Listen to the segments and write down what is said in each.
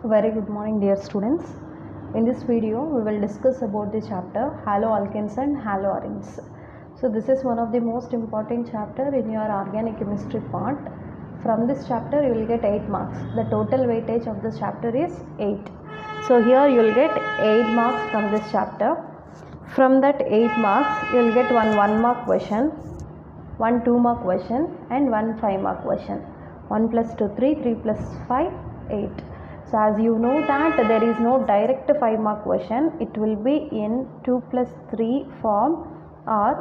Very good morning, dear students. In this video we will discuss about the chapter haloalkanes and haloarenes. So this is one of the most important chapter in your organic chemistry part. From this chapter you will get 8 marks. The total weightage of this chapter is 8. So here you will get 8 marks from this chapter. From that 8 marks you will get one 1 mark question, one 2 mark question and one 5 mark question. 1 plus 2 3, 3 plus 5 8. So as you know that there is no direct 5 mark question, it will be in 2 plus 3 form or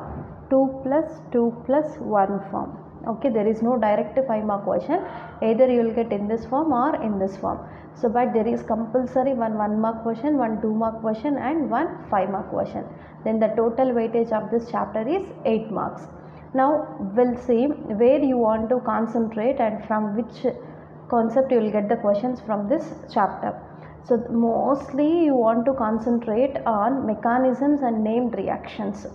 2 plus 2 plus 1 form. Okay, there is no direct 5 mark question, either you will get in this form or in this form. So but there is compulsory one 1 mark question, one 2 mark question and one 5 mark question. Then the total weightage of this chapter is 8 marks. Now we'll see where you want to concentrate and from which concept you will get the questions from this chapter. So mostly you want to concentrate on mechanisms and named reactions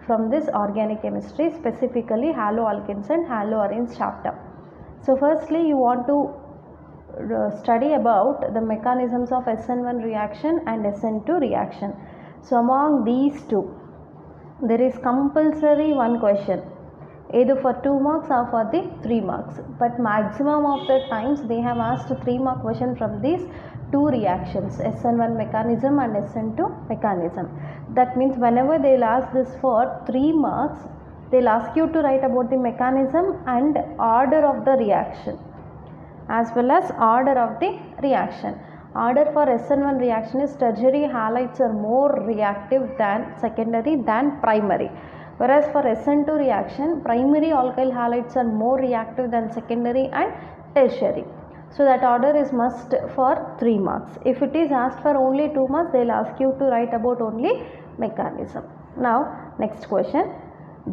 from this organic chemistry, specifically haloalkanes and haloarenes chapter. So firstly you want to study about the mechanisms of SN1 reaction and SN2 reaction. So among these two there is compulsory one question, either for 2 marks or for the 3 marks, but maximum of the times they have asked 3 mark question from these two reactions, SN1 mechanism and SN2 mechanism. That means whenever they will ask this for 3 marks, they will ask you to write about the mechanism and order of the reaction as well as order of the reaction. Order for SN1 reaction is tertiary halides are more reactive than secondary than primary. Whereas for SN2 reaction, primary alkyl halides are more reactive than secondary and tertiary. So that order is must for 3 marks. If it is asked for only 2 marks, they will ask you to write about only mechanism. Now next question,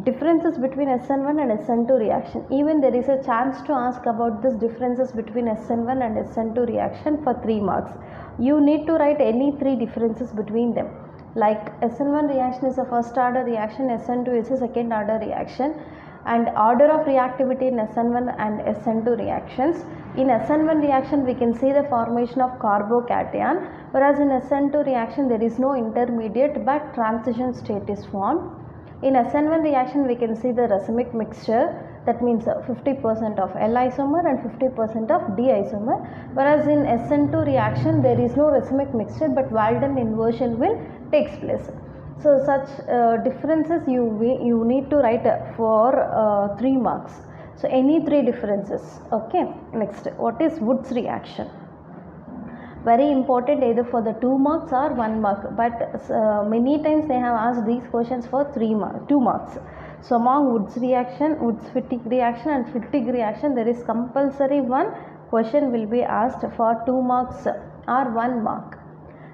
differences between SN1 and SN2 reaction. Even there is a chance to ask about this differences between SN1 and SN2 reaction for 3 marks. You need to write any 3 differences between them. Like SN1 reaction is a first order reaction, SN2 is a second order reaction, and order of reactivity in SN1 and SN2 reactions. In SN1 reaction we can see the formation of carbocation, whereas in SN2 reaction there is no intermediate but transition state is formed. In SN1 reaction we can see the racemic mixture, that means 50% of L isomer and 50% of D isomer, whereas in SN2 reaction there is no racemic mixture but Walden inversion will takes place. So such differences you need to write for 3 marks. So any 3 differences. Okay, next, what is Wood's reaction? Very important either for the 2 marks or 1 mark, but many times they have asked these questions for 2 marks. So among Wood's reaction, Woods-Fittig reaction and Fittig reaction, there is compulsory one question will be asked for 2 marks or 1 mark.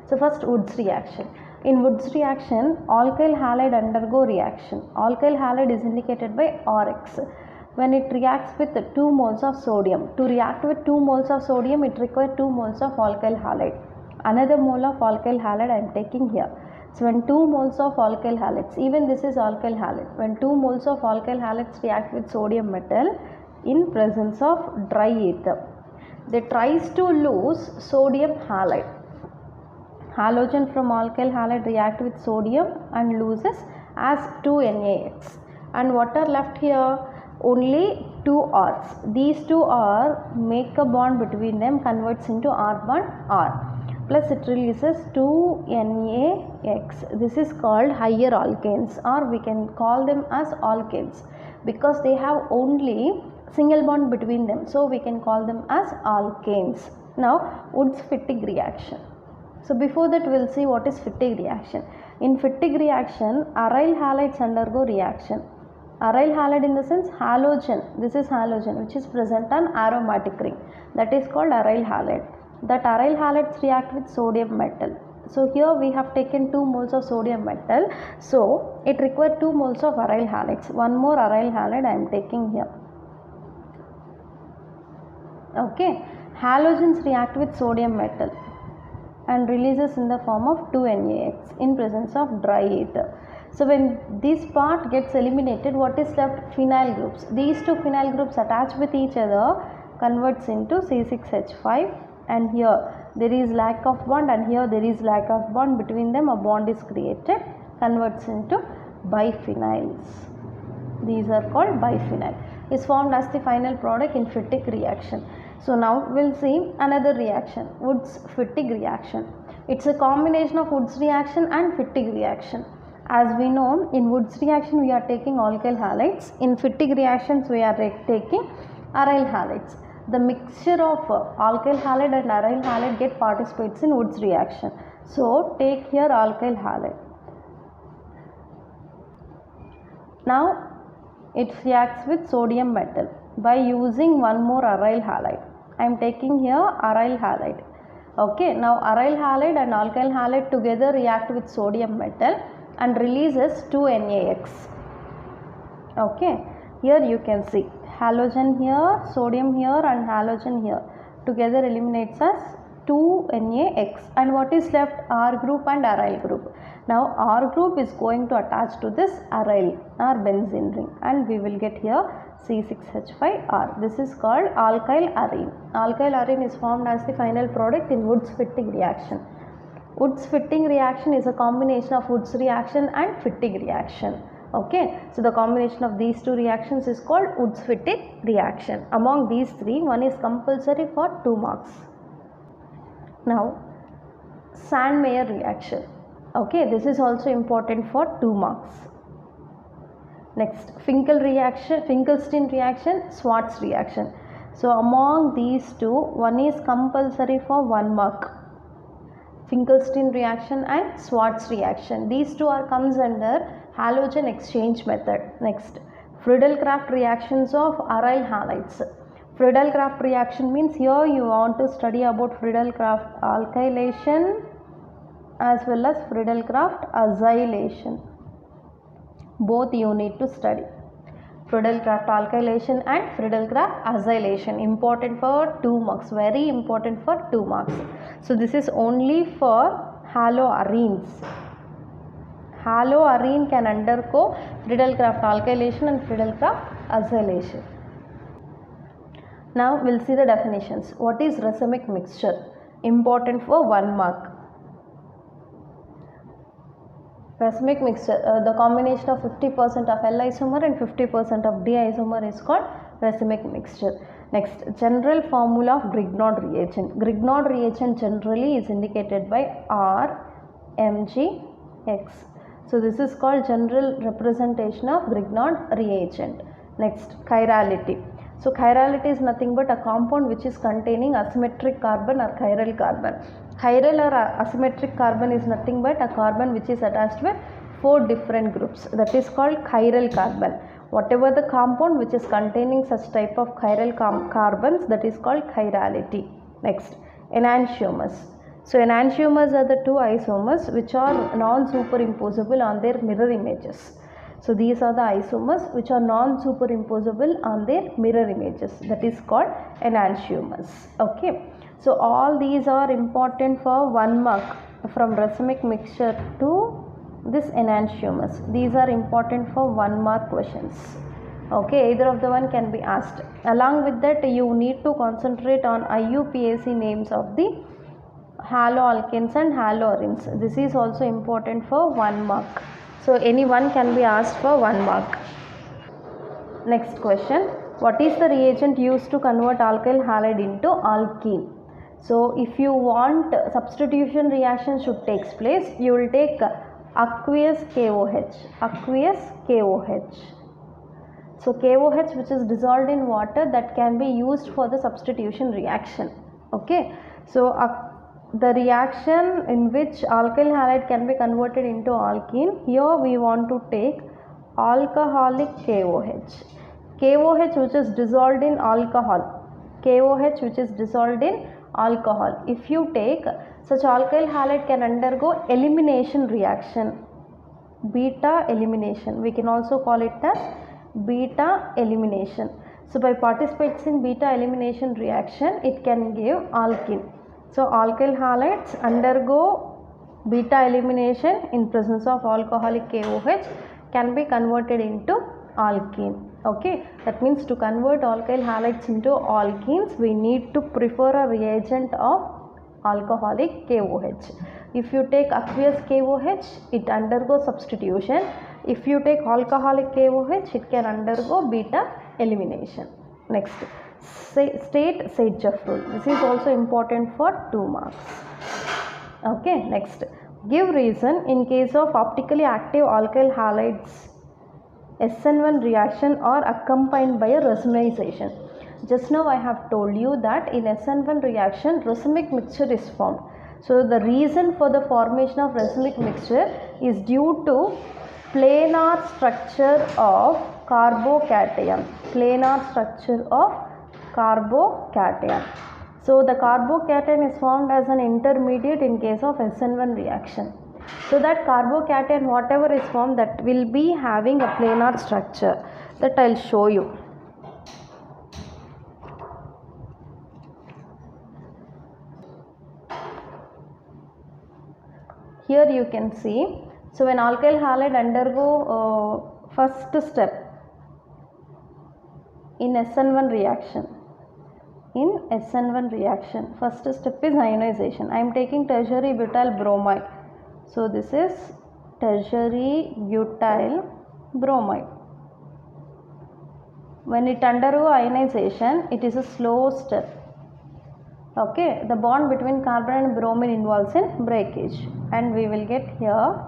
So first Wood's reaction. In Wood's reaction, alkyl halide undergo reaction. Alkyl halide is indicated by RX. When it reacts with 2 moles of sodium, to react with 2 moles of sodium it requires 2 moles of alkyl halide. Another mole of alkyl halide I am taking here. So when 2 moles of alkyl halides, even this is alkyl halide, when 2 moles of alkyl halides react with sodium metal in presence of dry ether, they tries to lose sodium halide. Halogen from alkyl halide react with sodium and loses as 2NaX. And what are left here? Only 2 R's. These 2 R make a bond between them, converts into R bond R. Plus it releases 2NaX. This is called higher alkanes, or we can call them as alkanes because they have only single bond between them. So we can call them as alkanes. Now Woods-Fittig reaction. So before that we will see what is Fittig reaction. In Fittig reaction, aryl halides undergo reaction. Aryl halide in the sense halogen, this is halogen which is present on aromatic ring, that is called aryl halide. That aryl halides react with sodium metal. So here we have taken 2 moles of sodium metal, so it requires 2 moles of aryl halides. One more aryl halide I am taking here. Okay, halogens react with sodium metal and releases in the form of 2NaX in presence of dry ether. So when this part gets eliminated, what is left? Phenyl groups. These 2 phenyl groups attach with each other, converts into C6H5, and here there is lack of bond, and here there is lack of bond. Between them a bond is created, converts into biphenyls. These are called biphenyl. Is formed as the final product in Fittig reaction. So now we'll see another reaction, Woods-Fittig reaction. It's a combination of Woods reaction and Fittig reaction. As we know, in Woods reaction we are taking alkyl halides. In Fittig reactions we are taking aryl halides. The mixture of alkyl halide and aryl halide participates in Woods reaction. So take here alkyl halide. Now it reacts with sodium metal by using one more aryl halide. I am taking here aryl halide. Okay, now aryl halide and alkyl halide together react with sodium metal and releases 2NaX. Okay, here you can see halogen here, sodium here and halogen here. Together eliminates as 2NaX, and what is left? R group and aryl group. Now R group is going to attach to this aryl or benzene ring, and we will get here C6H5R. This is called alkyl arene. Alkyl arene is formed as the final product in Woods-Fittig reaction. Woods-Fittig reaction is a combination of Woods reaction and Fittig reaction. Okay, so the combination of these two reactions is called Woods-Fittig reaction. Among these three, one is compulsory for 2 marks. Now, Sandmeyer reaction. Okay, this is also important for 2 marks. Next, Finkelstein reaction, Schwarz reaction. So among these two, one is compulsory for 1 mark. Finkelstein reaction and Schwarz reaction. These two comes under halogen exchange method. Next, Friedel-Crafts reactions of aryl halides. Friedel-Crafts reaction means here you want to study about Friedel-Crafts alkylation as well as Friedel-Crafts acylation. Both you need to study. Friedel-Crafts alkylation and Friedel-Crafts acylation, important for 2 marks, very important for 2 marks. So this is only for haloarenes. Haloarene can undergo Friedel-Crafts alkylation and Friedel-Crafts acylation. Now we'll see the definitions. What is racemic mixture? Important for 1 mark. Racemic mixture, the combination of 50% of L isomer and 50% of D isomer is called racemic mixture. Next, general formula of Grignard reagent. Grignard reagent generally is indicated by RMgX. So this is called general representation of Grignard reagent. Next, chirality. So chirality is nothing but a compound which is containing asymmetric carbon or chiral carbon. Chiral or asymmetric carbon is nothing but a carbon which is attached with 4 different groups. That is called chiral carbon. Whatever the compound which is containing such type of chiral carbons, that is called chirality. Next, enantiomers. So enantiomers are the 2 isomers which are non-superimposable on their mirror images. So these are the isomers which are non-superimposable on their mirror images. That is called enantiomers. Okay. So all these are important for 1 mark, from racemic mixture to this enantiomers. These are important for 1 mark questions. Okay, either of the one can be asked. Along with that, you need to concentrate on IUPAC names of the haloalkanes and haloarenes. This is also important for 1 mark. So any one can be asked for 1 mark. Next question. What is the reagent used to convert alkyl halide into alkene? So if you want substitution reaction should take place, you will take aqueous KOH. Aqueous KOH. So KOH which is dissolved in water, that can be used for the substitution reaction. Okay. So the reaction in which alkyl halide can be converted into alkene, here we want to take alcoholic KOH. KOH which is dissolved in alcohol. KOH which is dissolved in alcohol. If you take such alkyl halide can undergo elimination reaction, beta elimination. We can also call it as beta elimination. So by participating in beta elimination reaction, it can give alkene. So alkyl halides undergo beta elimination in presence of alcoholic KOH, can be converted into alkene. Okay, that means to convert alkyl halides into alkenes, we need to prefer a reagent of alcoholic KOH. If you take aqueous KOH, it undergoes substitution. If you take alcoholic KOH, it can undergo beta elimination. Next, state Saitjev rule. This is also important for 2 marks. Okay, next, give reason in case of optically active alkyl halides SN1 reaction are accompanied by a racemization. Just now I have told you that in SN1 reaction racemic mixture is formed. So the reason for the formation of racemic mixture is due to planar structure of carbocation. Planar structure of carbocation. So the carbocation is formed as an intermediate in case of SN1 reaction. So that carbocation whatever is formed, that will be having a planar structure. That I will show you. Here you can see. So when alkyl halide undergo first step in SN1 reaction. In SN1 reaction, first step is ionization. I am taking tertiary butyl bromide. So this is tertiary butyl bromide. When it undergo ionization, it is a slow step. Okay, the bond between carbon and bromine involves in breakage, and we will get here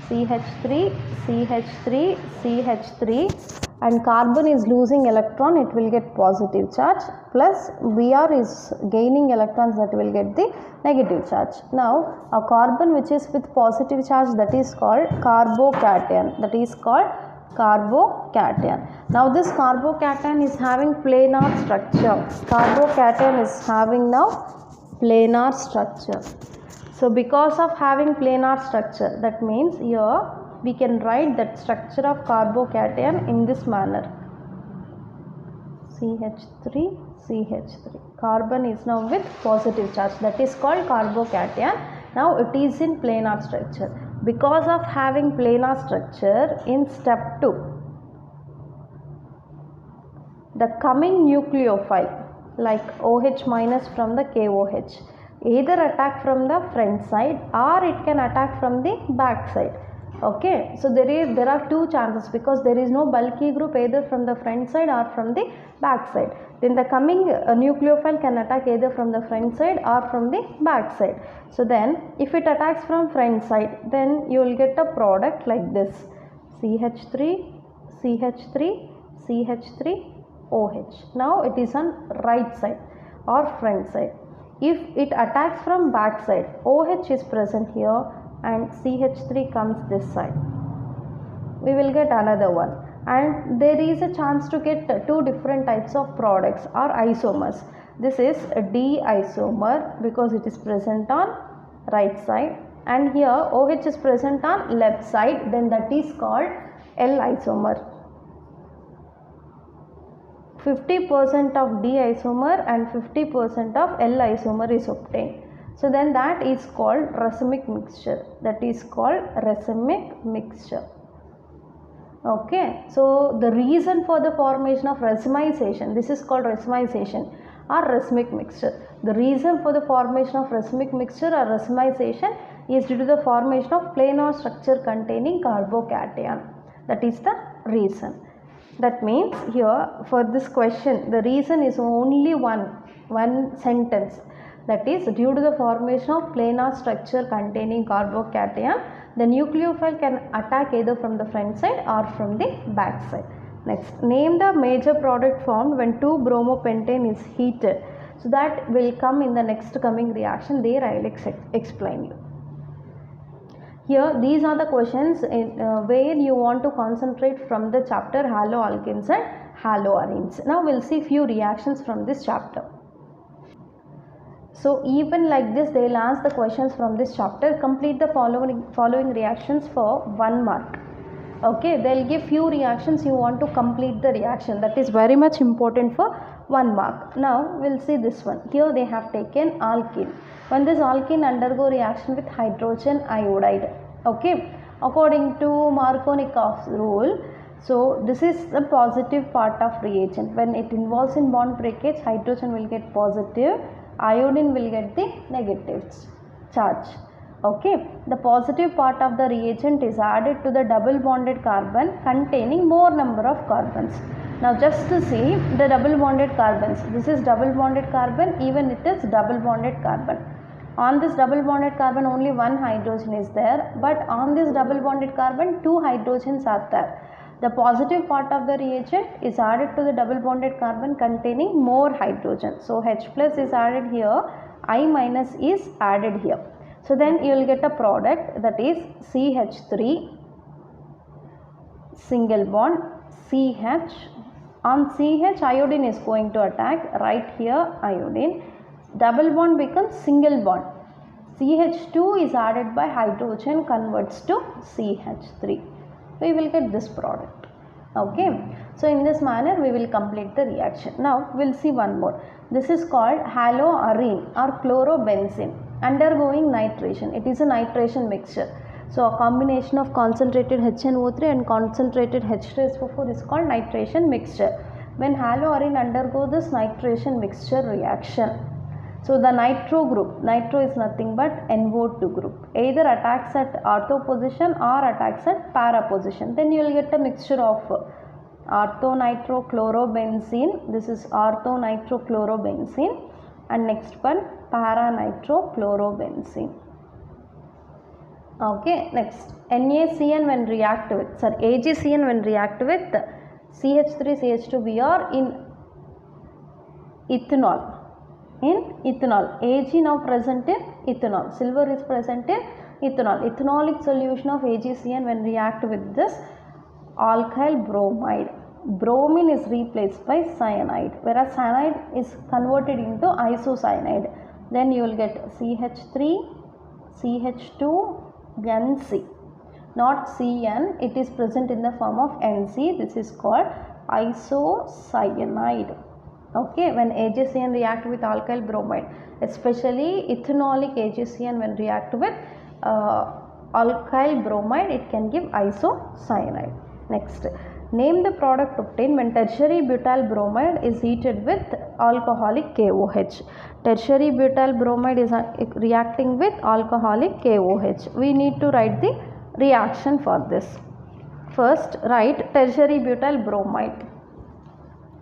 CH3, CH3, CH3, and carbon is losing electron, it will get positive charge, plus Br is gaining electrons, that will get the negative charge. Now a carbon which is with positive charge, that is called carbocation. That is called carbocation. Now this carbocation is having planar structure. Carbocation is having now planar structure. So because of having planar structure, that means here we can write that structure of carbocation in this manner. CH3, CH3. Carbon is now with positive charge, that is called carbocation. Now it is in planar structure. Because of having planar structure, in step 2, the coming nucleophile like OH minus from the KOH either attack from the front side or it can attack from the back side. Okay, so there are 2 chances, because there is no bulky group either from the front side or from the back side. Then the coming nucleophile can attack either from the front side or from the back side. So then if it attacks from front side, then you will get a product like this: CH3, CH3, CH3, OH. Now it is on right side or front side. If it attacks from back side, OH is present here and CH3 comes this side, we will get another one, and there is a chance to get 2 different types of products or isomers. This is a D isomer because it is present on right side, and here OH is present on left side, then that is called L isomer. 50% of D isomer and 50% of L isomer is obtained. So then that is called racemic mixture. That is called racemic mixture. Okay, so the reason for the formation of racemization, this is called racemization or racemic mixture. The reason for the formation of racemic mixture or racemization is due to the formation of planar structure containing carbocation. That is the reason. That means here for this question, the reason is only one sentence. That is, due to the formation of planar structure containing carbocation, the nucleophile can attack either from the front side or from the back side. Next, name the major product formed when 2-bromopentane is heated. So that will come in the next coming reaction. There I will explain you. Here these are the questions where you want to concentrate from the chapter haloalkenes and haloarenes. Now we will see few reactions from this chapter. So even like this, they will ask the questions from this chapter. Complete the following reactions for 1 mark. Okay, they will give few reactions, you want to complete the reaction. That is very much important for 1 mark. Now we will see this one. Here they have taken alkene. When this alkene undergo reaction with hydrogen iodide, okay, according to Markovnikov's rule, so this is the positive part of reagent. When it involves in bond breakage, hydrogen will get positive iodine will get the negative charge. Okay, the positive part of the reagent is added to the double bonded carbon containing more number of carbons. Now just to see the double bonded carbons, this is double bonded carbon, even it is double bonded carbon. On this double bonded carbon only one hydrogen is there, but on this double bonded carbon two hydrogens are there. The positive part of the reagent is added to the double bonded carbon containing more hydrogen. So H plus is added here, I minus is added here. So then you will get a product, that is CH3 single bond CH. On CH iodine is going to attack, right here iodine. Double bond becomes single bond. CH2 is added by hydrogen, converts to CH3. We will get this product. Okay. So in this manner we will complete the reaction. Now we will see one more. This is called haloarine or chlorobenzene undergoing nitration. It is a nitration mixture. So a combination of concentrated HNO3 and concentrated H2SO4 is called nitration mixture. When haloarine undergoes this nitration mixture reaction, so the nitro group, nitro is nothing but NO2 group, either attacks at ortho position or attacks at para position. Then you will get a mixture of orthonitro-chlorobenzene, this is orthonitro-chlorobenzene, and next one para-nitro-chlorobenzene. Okay, next NaCN when react with, AgCN when react with CH3CH2Br in ethanol. Ag now present in ethanol, silver is present in ethanol. Ethanolic solution of AgCN when react with this alkyl bromide. Bromine is replaced by cyanide, whereas cyanide is converted into isocyanide. Then you will get CH3, CH2, NC. Not Cn, it is present in the form of NC. This is called isocyanide. Okay, when AgCN react with alkyl bromide, especially ethanolic AgCN when react with alkyl bromide, it can give isocyanide. Next, name the product obtained when tertiary butyl bromide is heated with alcoholic KOH. Tertiary butyl bromide is reacting with alcoholic KOH. We need to write the reaction for this. First, write tertiary butyl bromide.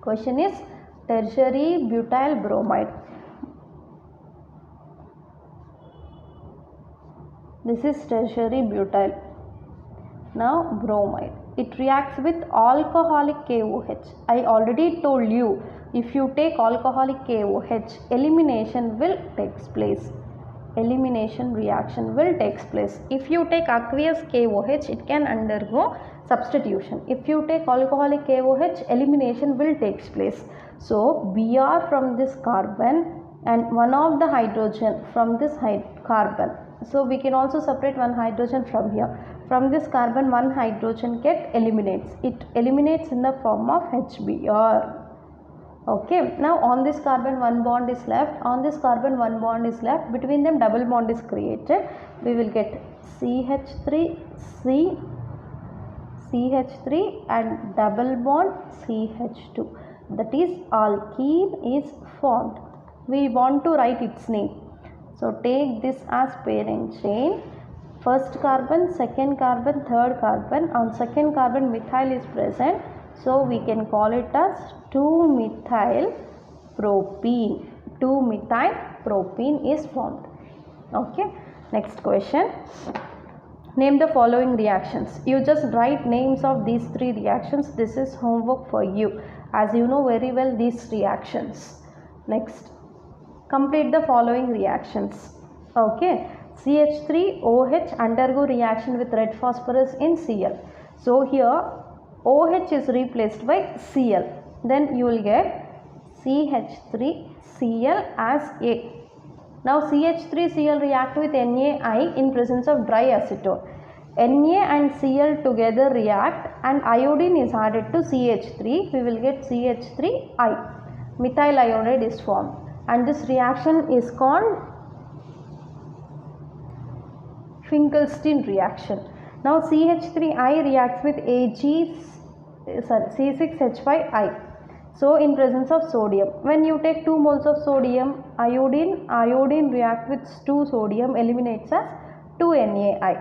Question is tertiary butyl bromide. This is tertiary butyl. Now bromide. It reacts with alcoholic KOH. I already told you, if you take alcoholic KOH, elimination will take place. Elimination reaction will take place. If you take aqueous KOH, it can undergo substitution. If you take alcoholic KOH, elimination will take place. So Br from this carbon and one of the hydrogen from this carbon. So we can also separate one hydrogen from here. From this carbon, one hydrogen eliminates. It eliminates in the form of HBr. Okay. Now on this carbon one bond is left. On this carbon one bond is left. Between them double bond is created. We will get CH3C, CH3 and double bond CH2. That is alkene is formed. We want to write its name. So take this as parent chain. First carbon, second carbon, third carbon. On second carbon methyl is present. So we can call it as 2-methyl propene. 2-methyl propene is formed. Okay. Next question. Name the following reactions. You just write names of these three reactions. This is homework for you, as you know very well these reactions. Next. Complete the following reactions. Okay. CH3OH undergo reaction with red phosphorus in Cl. So here OH is replaced by Cl. Then you will get CH3Cl as A. Now CH3Cl react with NaI in presence of dry acetone. Na and Cl together react and iodine is added to CH3. We will get CH3I. Methyl iodide is formed. And this reaction is called Finkelstein reaction. Now CH3I reacts with C6H5I. So in presence of sodium, when you take 2 moles of sodium, iodine react with 2 sodium, eliminates as 2 NaI.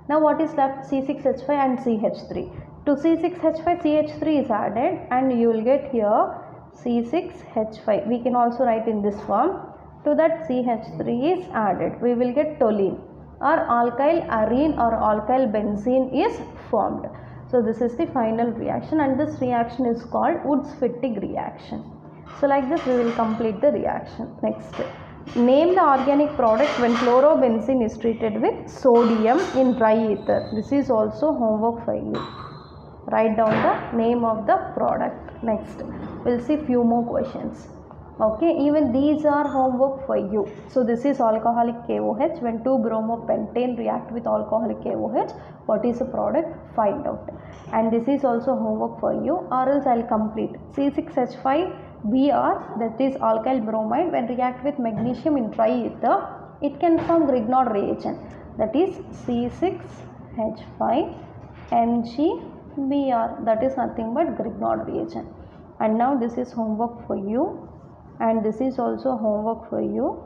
Now what is left? C6H5 and CH3. To C6H5, CH3 is added and you will get here C6H5. We can also write in this form. To that CH3 is added. We will get toluene, or alkyl arene or alkyl benzene is formed. So this is the final reaction, and this reaction is called Woods-Fittig reaction. So like this we will complete the reaction. Next, name the organic product when chlorobenzene is treated with sodium in dry ether. This is also homework for you. Write down the name of the product. Next, we'll see few more questions. Okay, even these are homework for you. So this is alcoholic KOH. When 2-bromopentane react with alcoholic KOH, what is the product? Find out. And this is also homework for you, or else I'll complete. C6H5Br, that is alkyl bromide, when react with magnesium in dry ether, it can form Grignard reagent. That is C6H5NgBr. That is nothing but Grignard reagent. And now this is homework for you, and this is also homework for you,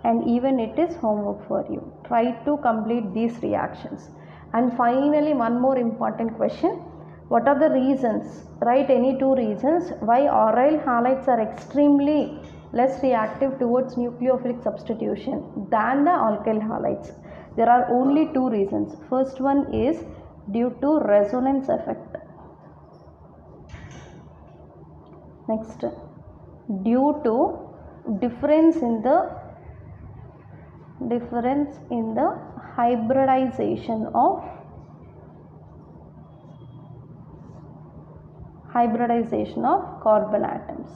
and even it is homework for you. Try to complete these reactions. And finally, one more important question. What are the reasons? Write any 2 reasons why aryl halides are extremely less reactive towards nucleophilic substitution than the alkyl halides. There are only 2 reasons. First one is due to resonance effect. Next, due to difference in the hybridization of carbon atoms.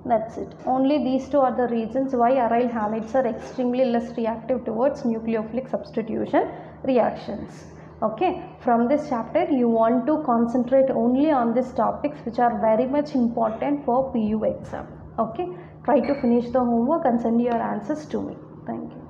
That's it. Only these 2 are the reasons why aryl halides are extremely less reactive towards nucleophilic substitution reactions. Okay, from this chapter you want to concentrate only on these topics which are very much important for PU exam. Okay, try to finish the homework and send your answers to me. Thank you.